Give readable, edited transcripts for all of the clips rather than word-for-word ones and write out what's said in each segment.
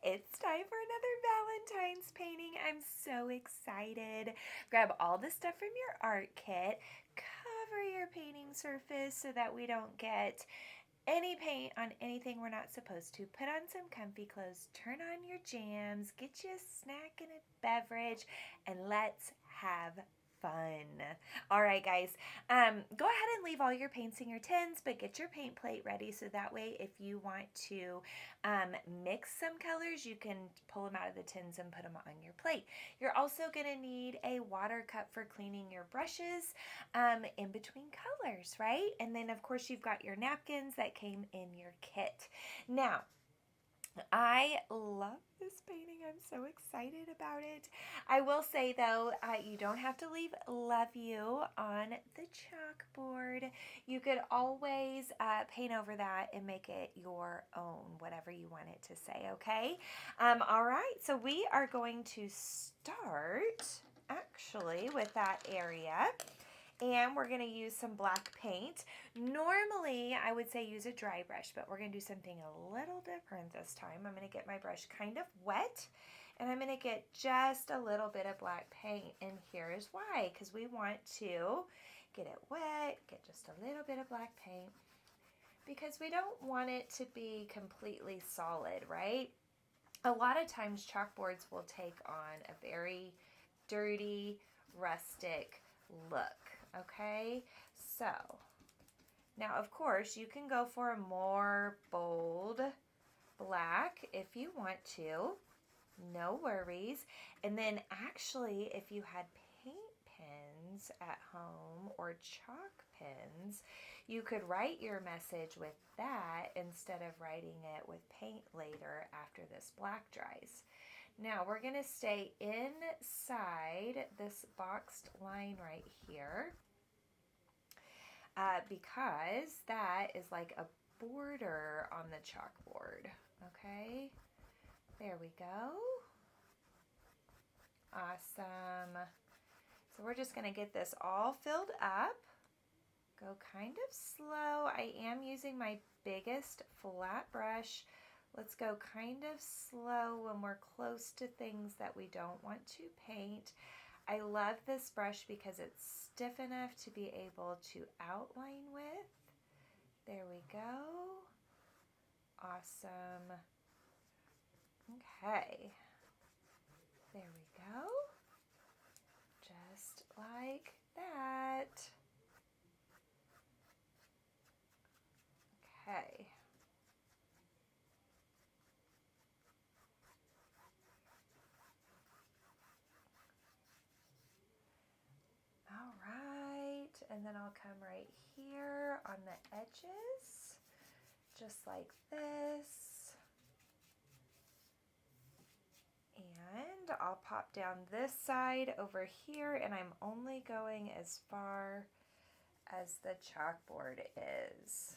It's time for another Valentine's painting. I'm so excited. Grab all the stuff from your art kit, cover your painting surface so that we don't get any paint on anything we're not supposed to. Put on some comfy clothes, turn on your jams, get you a snack and a beverage, and let's have fun. All right, guys, go ahead and leave all your paints in your tins, but get your paint plate ready so that way if you want to mix some colors, you can pull them out of the tins and put them on your plate. You're also going to need a water cup for cleaning your brushes in between colors, right? And then, of course, you've got your napkins that came in your kit. Now, I love this painting. I'm so excited about it. I will say, though, you don't have to leave "love you" on the chalkboard. You could always paint over that and make it your own, whatever you want it to say, okay? All right, so we are going to start, actually, with that area. And we're going to use some black paint. Normally, I would say use a dry brush, but we're going to do something a little different this time. I'm going to get my brush kind of wet, and I'm going to get just a little bit of black paint. And here is why, because we want to get it wet, get just a little bit of black paint, because we don't want it to be completely solid, right? A lot of times, chalkboards will take on a very dirty, rustic look. Okay, so now of course you can go for a more bold black if you want to, no worries. And then actually if you had paint pens at home or chalk pens, you could write your message with that instead of writing it with paint later after this black dries. Now we're going to stay inside this boxed line right here because that is like a border on the chalkboard. Okay, there we go. Awesome. So we're just going to get this all filled up. Go kind of slow. I am using my biggest flat brush. Let's go kind of slow when we're close to things that we don't want to paint. I love this brush because it's stiff enough to be able to outline with. There we go. Awesome. Okay. There we go. Just like that. Okay. All right, and then I'll come right here on the edges, just like this. And I'll pop down this side over here, and I'm only going as far as the chalkboard is.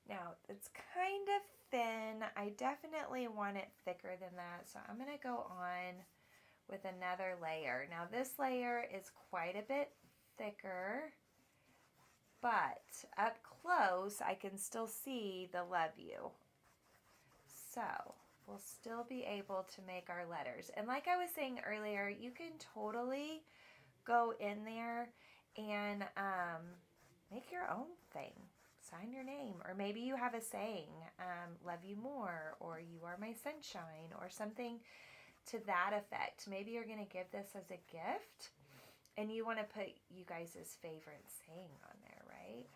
Now, it's kind of thin. I definitely want it thicker than that, so I'm going to go on with another layer. Now this layer is quite a bit thicker, but up close I can still see the "love you." So we'll still be able to make our letters. And like I was saying earlier, you can totally go in there and make your own thing. Sign your name, or maybe you have a saying, "Love you more," or "You are my sunshine," or something to that effect. Maybe you're going to give this as a gift and you want to put you guys' favorite saying on there, right?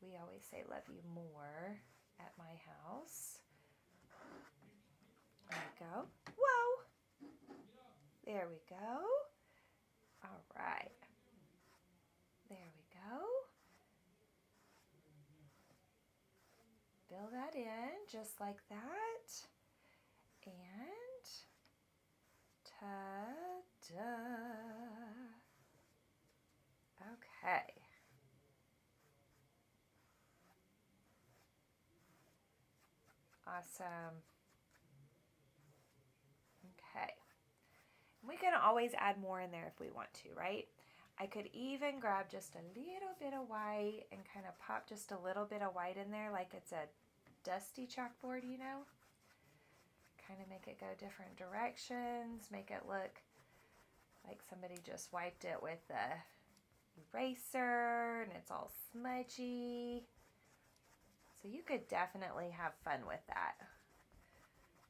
We always say "love you more" at my house. There we go. Whoa! There we go. All right. There we go. Fill that in just like that. And ta-da! Okay. Awesome. Okay. We can always add more in there if we want to, right? I could even grab just a little bit of white and kind of pop just a little bit of white in there like it's a dusty chalkboard, you know? kind of make it go different directions, make it look like somebody just wiped it with the eraser and it's all smudgy. So you could definitely have fun with that.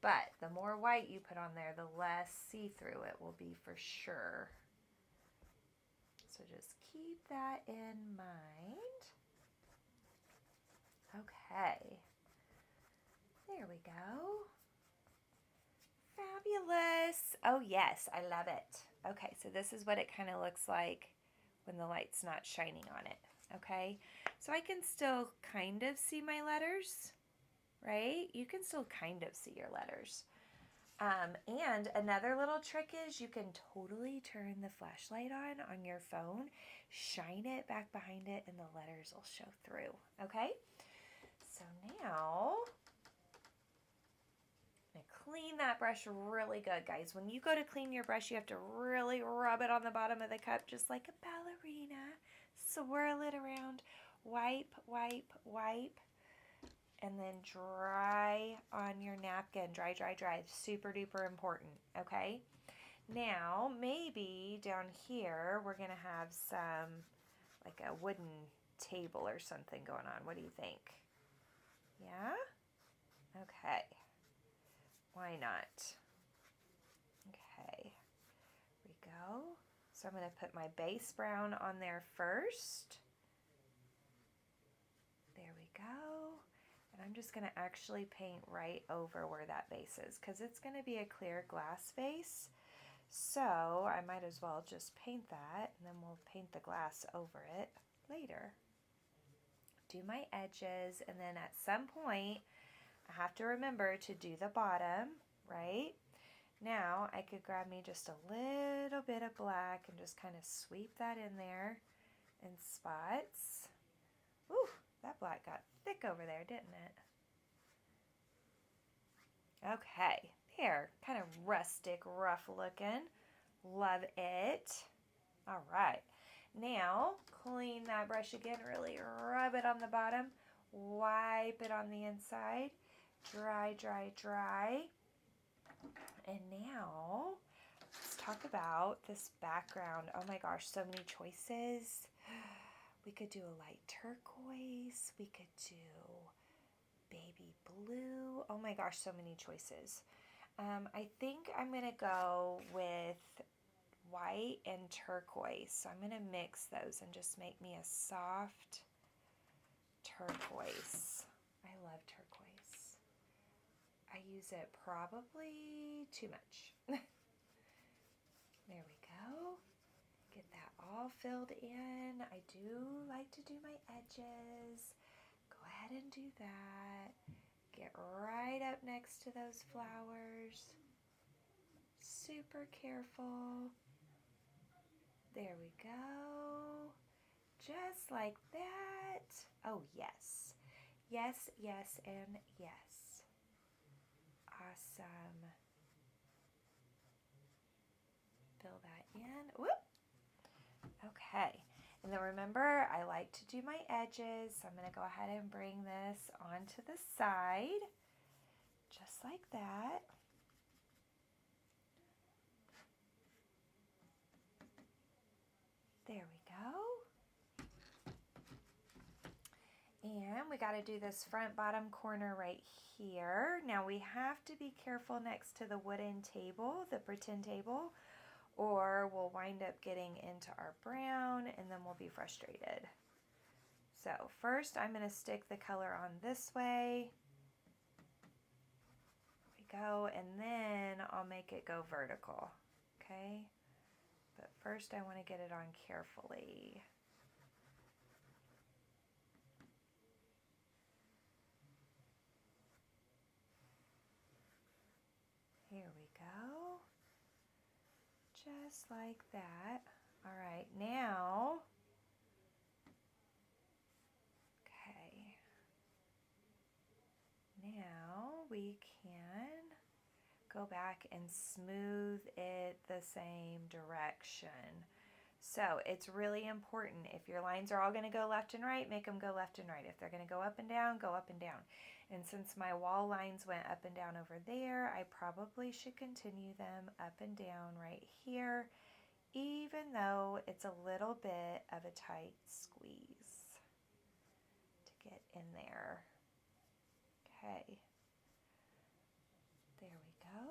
But the more white you put on there, the less see-through it will be for sure. So just keep that in mind. Okay. There we go. Fabulous. Oh yes, I love it. Okay, so this is what it kind of looks like when the light's not shining on it. Okay, so I can still kind of see my letters, right? You can still kind of see your letters. And another little trick is you can totally turn the flashlight on your phone, shine it back behind it, and the letters will show through. Okay, so now I'm gonna clean that brush really good, guys. When you go to clean your brush, you have to really rub it on the bottom of the cup, just like a ballerina. Swirl it around, wipe, wipe, wipe, and then dry on your napkin. Dry, dry, dry. Super duper important, okay? Now, maybe down here, we're gonna have some, like a wooden table or something going on. What do you think? Yeah? Okay. Why not? Okay. Here we go. So I'm going to put my base brown on there first. There we go. And I'm just going to actually paint right over where that base is because it's going to be a clear glass vase. So I might as well just paint that and then we'll paint the glass over it later. Do my edges, and then at some point I have to remember to do the bottom, right? Now I could grab me just a little bit of black and just kind of sweep that in there in spots. Ooh, that black got thick over there, didn't it? Okay, there, kind of rustic, rough looking. Love it. All right, now clean that brush again, really rub it on the bottom, wipe it on the inside, dry, dry, dry. And now let's talk about this background. Oh my gosh, so many choices. We could do a light turquoise. We could do baby blue. Oh my gosh, so many choices. I think I'm going to go with white and turquoise. So I'm going to mix those and just make me a soft turquoise. I love turquoise. I use it probably too much. There we go. Get that all filled in. I do like to do my edges. Go ahead and do that. Get right up next to those flowers. Super careful. There we go. Just like that. Oh, yes. Yes, yes, and yes. Awesome. Fill that in. Whoop. Okay. And then remember, I like to do my edges. So I'm going to go ahead and bring this onto the side. Just like that. There we go. And we got to do this front bottom corner right here. Now we have to be careful next to the wooden table, the pretend table, or we'll wind up getting into our brown and then we'll be frustrated. So first I'm going to stick the color on this way. There we go, and then I'll make it go vertical, okay? But first I want to get it on carefully. Here we go. Just like that. All right, now, okay, now we can go back and smooth it the same direction. So it's really important. If your lines are all going to go left and right, make them go left and right. If they're going to go up and down, go up and down. And since my wall lines went up and down over there, I probably should continue them up and down right here, even though it's a little bit of a tight squeeze to get in there. Okay, there we go.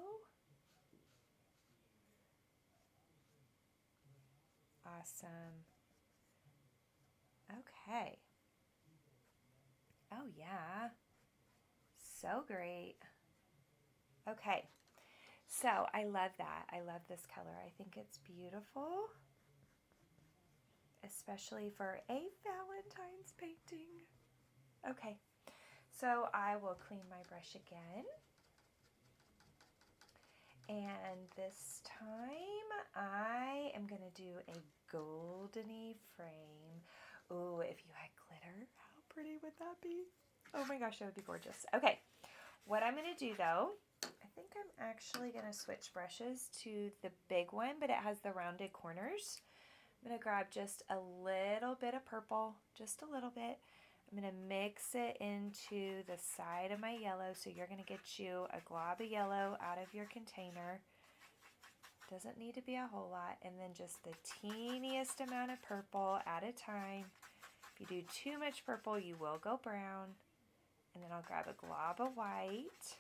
Awesome. Okay. Oh yeah, so great. Okay, so I love that. I love this color. I think it's beautiful, especially for a Valentine's painting. Okay, so I will clean my brush again. And this time I am going to do a goldeny frame. Ooh, if you had glitter, how pretty would that be? Oh my gosh, that would be gorgeous. Okay, what I'm going to do though, I think I'm actually going to switch brushes to the big one, but it has the rounded corners. I'm going to grab just a little bit of purple, just a little bit. I'm going to mix it into the side of my yellow, so you're going to get you a glob of yellow out of your container. Doesn't need to be a whole lot, and then just the teeniest amount of purple at a time. If you do too much purple, you will go brown. And then I'll grab a glob of white.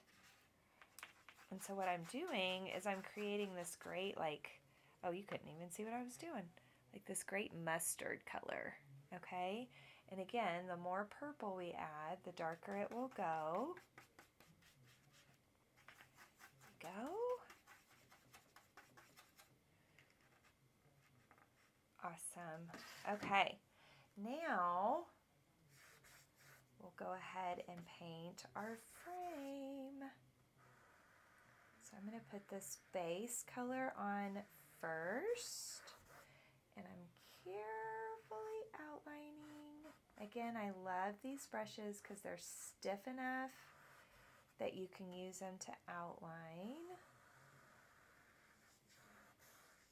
And so what I'm doing is I'm creating this great, like, oh, you couldn't even see what I was doing. Like this great mustard color, okay? And again, the more purple we add, the darker it will go. Go. Awesome. Okay, now we'll go ahead and paint our frame. So I'm going to put this base color on first, and I'm carefully outlining. Again, I love these brushes because they're stiff enough that you can use them to outline.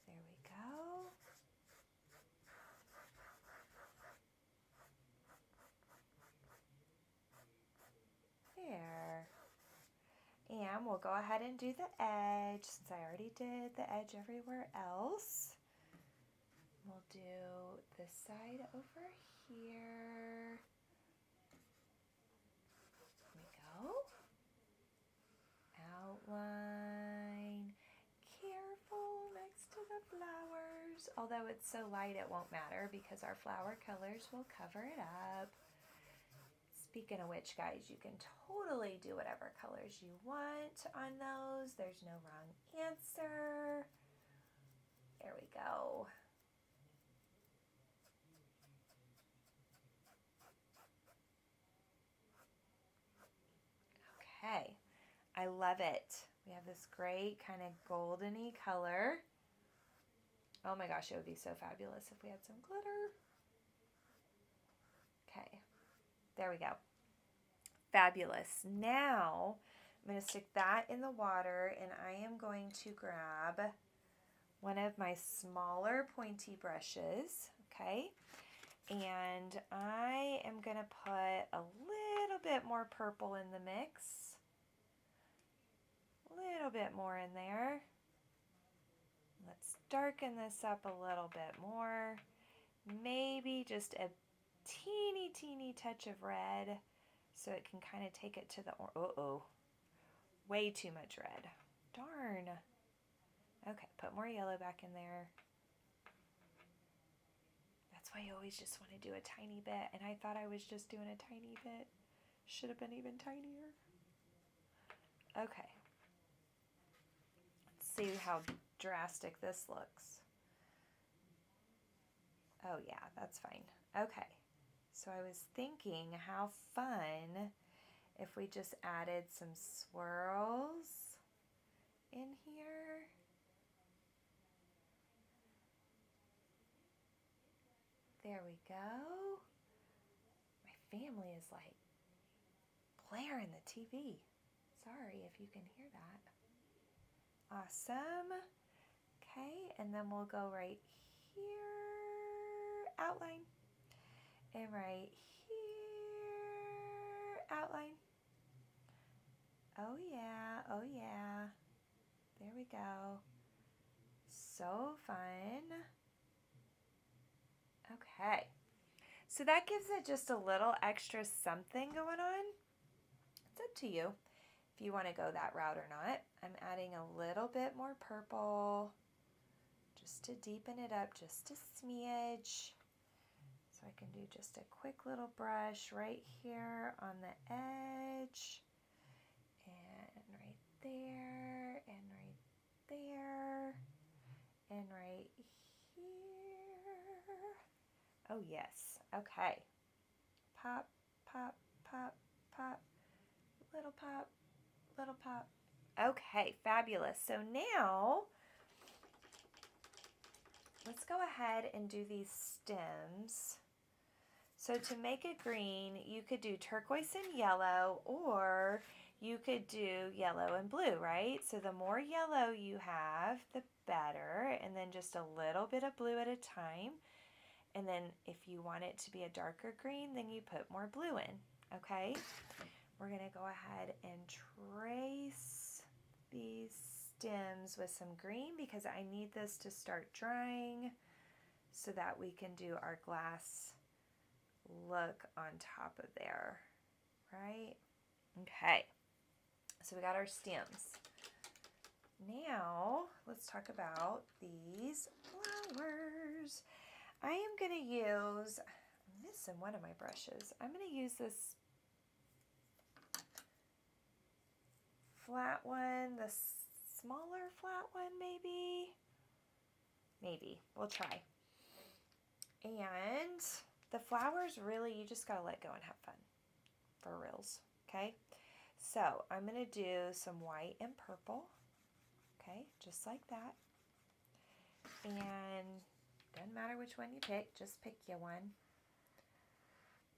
There we go. There. And we'll go ahead and do the edge, since I already did the edge everywhere else. We'll do this side over here. There we go. Outline. Careful next to the flowers. Although it's so light it won't matter because our flower colors will cover it up. Speaking of which, guys, you can totally do whatever colors you want on those. There's no wrong answer. There we go. Okay, I love it. We have this great kind of goldeny color. Oh my gosh, it would be so fabulous if we had some glitter. Okay, there we go. Fabulous. Now I'm going to stick that in the water, and I am going to grab one of my smaller pointy brushes, okay? And I am going to put a little bit more purple in the mix. A little bit more in there. Let's darken this up a little bit more. Maybe just a teeny touch of red so it can kind of take it to the way too much red. Darn. Okay, put more yellow back in there. That's why you always just want to do a tiny bit, and I thought I was just doing a tiny bit. Should have been even tinier. Okay. Let's see how drastic this looks. Oh yeah, that's fine. Okay. So I was thinking how fun if we just added some swirls in here. There we go. My family is like blaring the TV. Sorry if you can hear that. Awesome. Okay, and then we'll go right here, outline. And right here, outline. Oh yeah, oh yeah. There we go. So fun. Okay. So that gives it just a little extra something going on. It's up to you if you want to go that route or not. I'm adding a little bit more purple just to deepen it up just a smidge. So I can do just a quick little brush right here on the edge, and right there, and right there, and right here. Oh yes, okay. Pop, pop, pop, pop, little pop, little pop. Okay, fabulous. So now let's go ahead and do these stems. So to make it green, you could do turquoise and yellow, or you could do yellow and blue, right? So the more yellow you have, the better, and then just a little bit of blue at a time. And then if you want it to be a darker green, then you put more blue in, okay? We're gonna go ahead and trace these stems with some green because I need this to start drying so that we can do our glass look on top of there, right? Okay, so we got our stems. Now let's talk about these flowers. I am going to use, I'm missing one of my brushes. I'm going to use this flat one, the smaller flat one maybe. Maybe, we'll try. And the flowers, really, you just gotta let go and have fun, for reals, okay? So I'm gonna do some white and purple, okay, just like that. And doesn't matter which one you pick, just pick you one.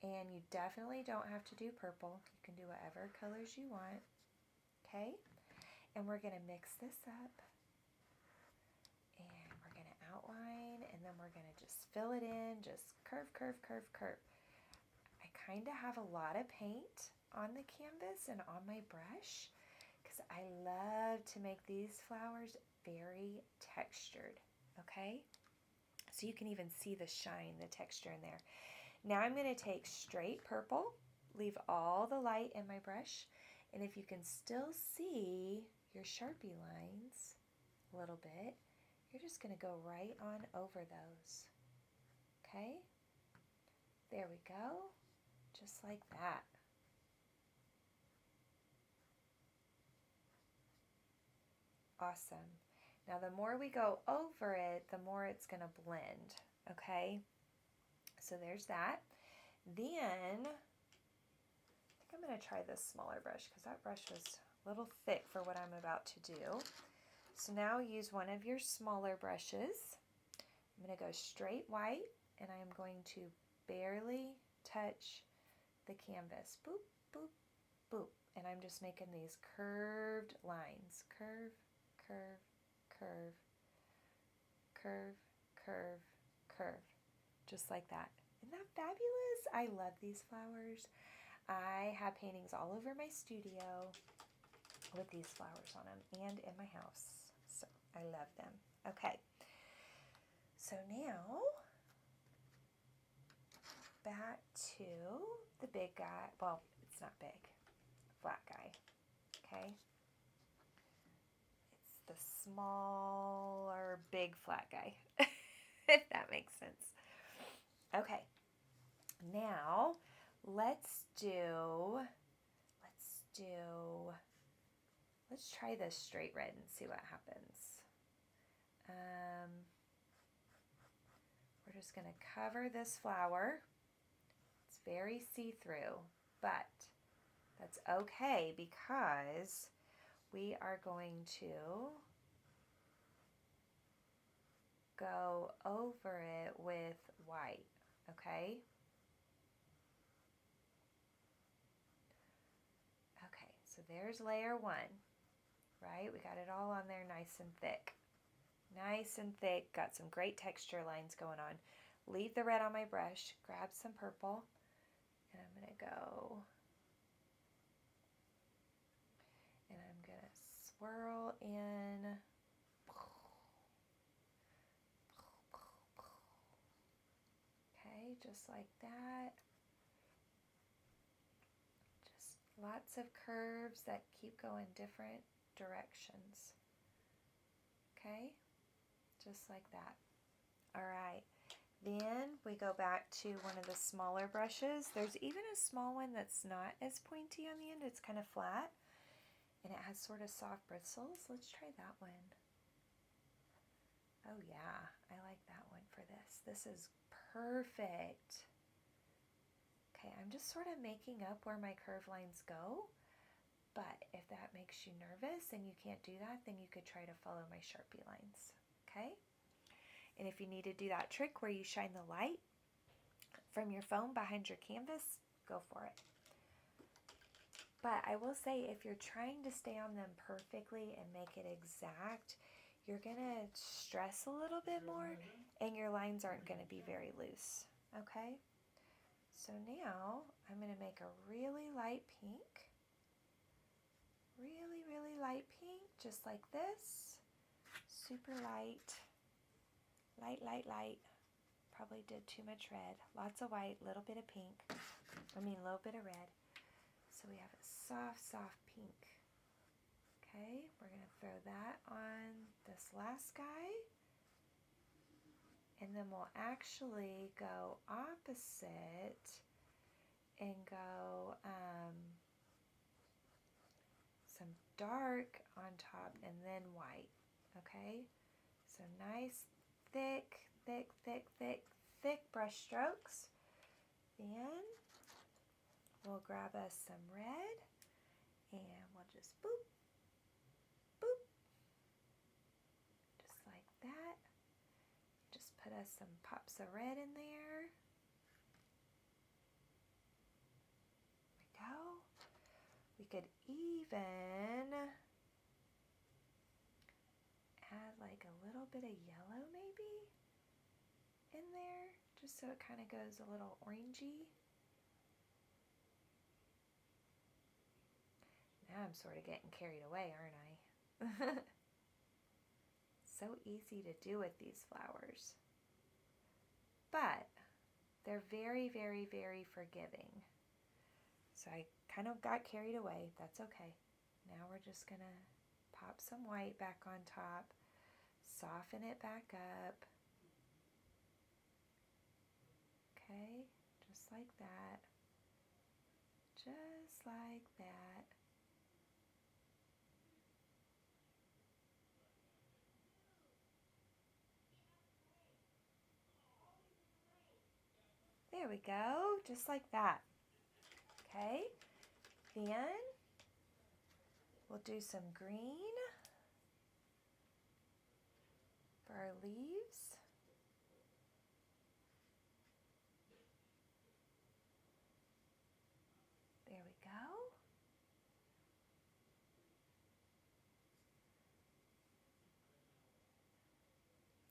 And you definitely don't have to do purple. You can do whatever colors you want, okay? And we're gonna mix this up. And we're gonna outline, and then we're gonna just fill it in, just curve, curve, curve, curve. I kind of have a lot of paint on the canvas and on my brush because I love to make these flowers very textured, okay? So you can even see the shine, the texture in there. Now I'm going to take straight purple, leave all the light in my brush, and if you can still see your Sharpie lines a little bit, you're just going to go right on over those, okay? There we go, just like that. Awesome. Now the more we go over it, the more it's going to blend, okay? So there's that. Then, I think I'm going to try this smaller brush because that brush was a little thick for what I'm about to do. So now use one of your smaller brushes. I'm going to go straight white, and I am going to barely touch the canvas. Boop, boop, boop. And I'm just making these curved lines. Curve, curve, curve, curve, curve, curve. Just like that. Isn't that fabulous? I love these flowers. I have paintings all over my studio with these flowers on them and in my house. So I love them. Okay. So now back to the big guy. Well, it's not big. Flat guy. Okay. It's the smaller, big flat guy. If that makes sense. Okay, now let's try this straight red and see what happens. We're just going to cover this flower. It's very see-through, but that's okay because we are going to go over it with white, okay? Okay, so there's layer one, right? We got it all on there nice and thick. Nice and thick, got some great texture lines going on. Leave the red on my brush, grab some purple, and I'm going to go, and I'm going to swirl in. Okay, just like that. Just lots of curves that keep going different directions. Okay, just like that. All right, then we go back to one of the smaller brushes. There's even a small one that's not as pointy on the end. It's kind of flat, and it has sort of soft bristles. Let's try that one. Oh yeah, I like that one for this. This is perfect. Okay, I'm just sort of making up where my curve lines go, but if that makes you nervous and you can't do that, then you could try to follow my Sharpie lines, okay? And if you need to do that trick where you shine the light from your phone behind your canvas, go for it. But I will say, if you're trying to stay on them perfectly and make it exact, you're gonna stress a little bit more and your lines aren't gonna be very loose, okay? So now I'm gonna make a really light pink. Really, really light pink, just like this. Super light. Light, light, light. Probably did too much red. Lots of white, little bit of pink. A little bit of red. So we have a soft, soft pink. Okay, we're going to throw that on this last guy. And then we'll actually go opposite and go some dark on top and then white. Okay, so nice, thick, thick, thick, thick, thick brush strokes. Then we'll grab us some red and we'll just boop, boop, just like that. Just put us some pops of red in there. There we go. We could even add like a little bit of yellow maybe in there, just so it kind of goes a little orangey. Now I'm sort of getting carried away, aren't I? So easy to do with these flowers. But they're very, very, very forgiving. So I kind of got carried away. That's okay. Now we're just going to pop some white back on top, soften it back up. Okay, just like that. Just like that. There we go, just like that. Okay, then we'll do some green for our leaves. There we go.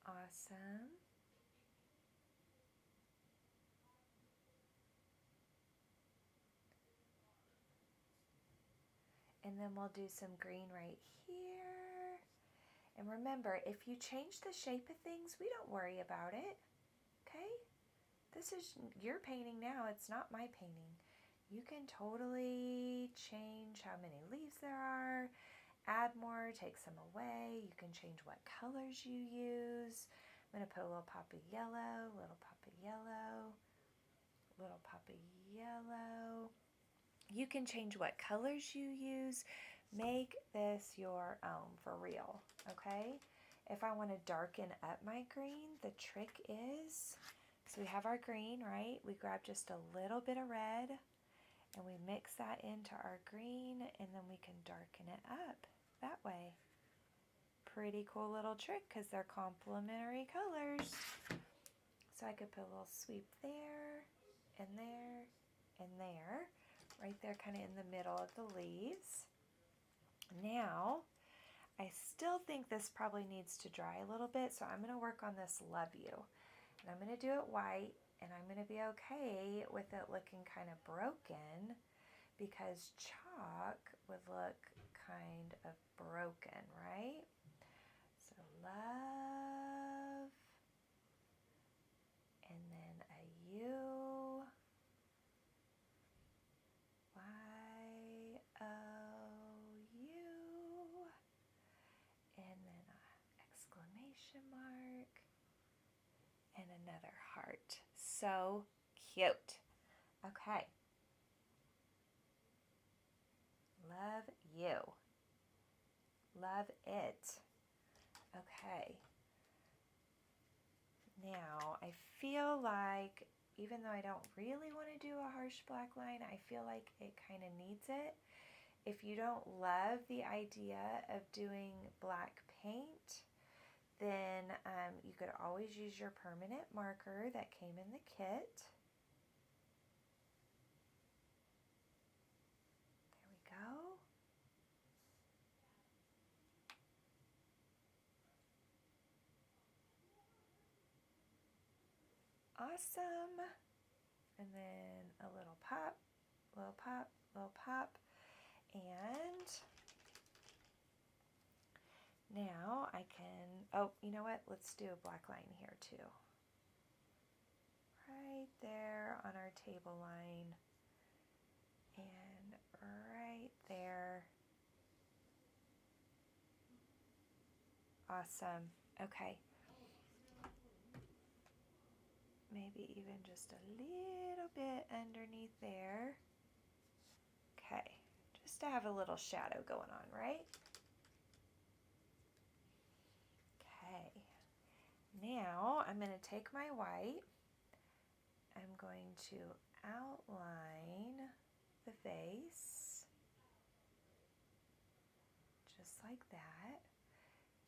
Awesome. And then we'll do some green right here. And remember, if you change the shape of things, we don't worry about it, okay? This is your painting now, it's not my painting. You can totally change how many leaves there are, add more, take some away. You can change what colors you use. I'm gonna put a little pop of yellow, little pop of yellow, little pop of yellow. You can change what colors you use. Make this your own for real, okay? If I want to darken up my green, the trick is, so we have our green, right? We grab just a little bit of red and we mix that into our green and then we can darken it up that way. Pretty cool little trick because they're complementary colors. So I could put a little sweep there and there and there. Right there, kind of in the middle of the leaves. Now, I still think this probably needs to dry a little bit, so I'm going to work on this Love You. And I'm going to do it white, and I'm going to be okay with it looking kind of broken because chalk would look kind of broken, right? So love, and then a U, Y-O-U, and then an exclamation mark, and another heart. So cute. Okay. Love you. Love it. Okay. Now, I feel like, even though I don't really want to do a harsh black line, I feel like it kind of needs it. If you don't love the idea of doing black paint, then you could always use your permanent marker that came in the kit. There we go. Awesome. And then a little pop, little pop, little pop. And now I can, oh, you know what? Let's do a black line here too. Right there on our table line. And right there. Awesome. Okay. Maybe even just a little bit underneath there. Okay. Just to have a little shadow going on, right? Okay. Now I'm going to take my white. I'm going to outline the vase. Just like that.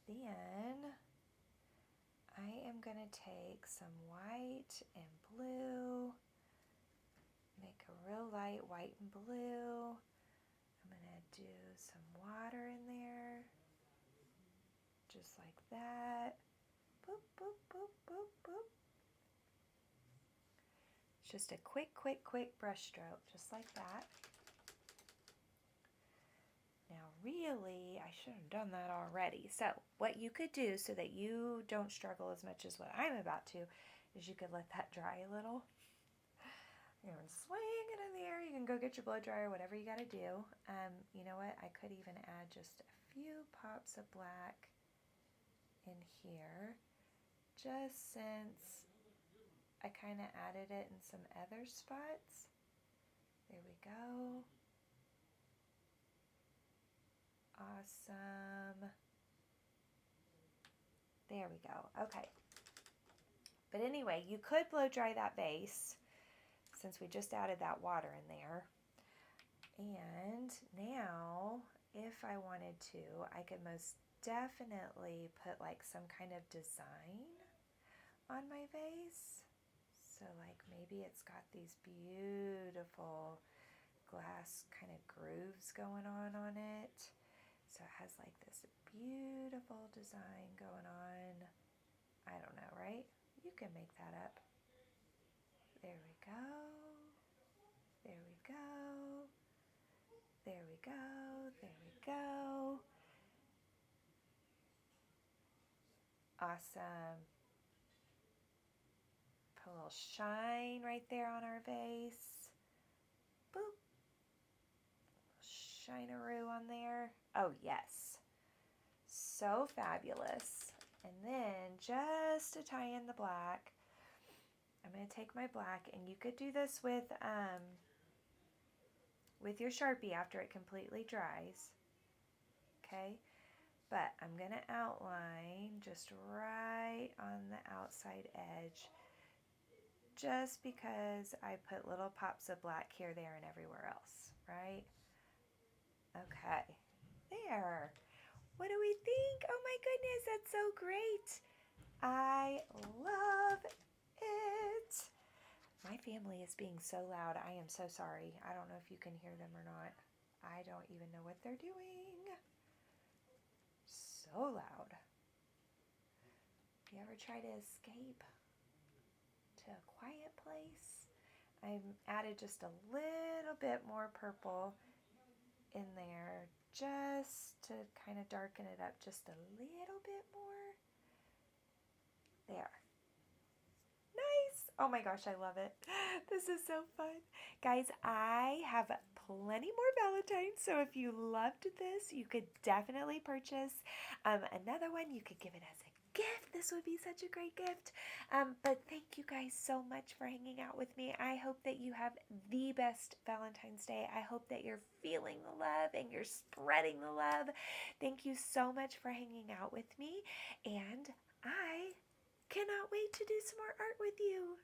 Then I am going to take some white and blue, make a real light white and blue. I'm going to do some water in there, just like that. Boop, boop, boop, boop, boop. Just a quick brush stroke, just like that. Now really, I should have done that already. So what you could do so that you don't struggle as much as what I'm about to, is you could let that dry a little. You know, swing it in the air. You can go get your blow dryer, whatever you got to do. You know what? I could even add just a few pops of black in here, just since I kind of added it in some other spots. There we go. Awesome. There we go. Okay. But anyway, you could blow dry that base since we just added that water in there. And now, if I wanted to, I could most definitely put like some kind of design on my vase. So like maybe it's got these beautiful glass kind of grooves going on it. So it has like this beautiful design going on. I don't know, right? You can make that up. There we go. There we go. There we go. There we go. Awesome. Put a little shine right there on our vase. Boop. Shine-a-roo on there. Oh, yes. So fabulous. And then just to tie in the black, I'm going to take my black, and you could do this with your Sharpie after it completely dries. Okay? But I'm going to outline just right on the outside edge, just because I put little pops of black here, there, and everywhere else, right? Okay, there. What do we think? Oh my goodness, that's so great. I love it. My family is being so loud. I am so sorry. I don't know if you can hear them or not. I don't even know what they're doing. so loud. If you ever try to escape to a quiet place, I added just a little bit more purple in there just to kind of darken it up just a little bit more. There. Nice. Oh my gosh, I love it. This is so fun. Guys, I have plenty more Valentines, so if you loved this, you could definitely purchase another one. You could give it as a gift. This would be such a great gift. But thank you guys so much for hanging out with me. I hope that you have the best Valentine's Day. I hope that you're feeling the love and you're spreading the love. Thank you so much for hanging out with me, and I cannot wait to do some more art with you.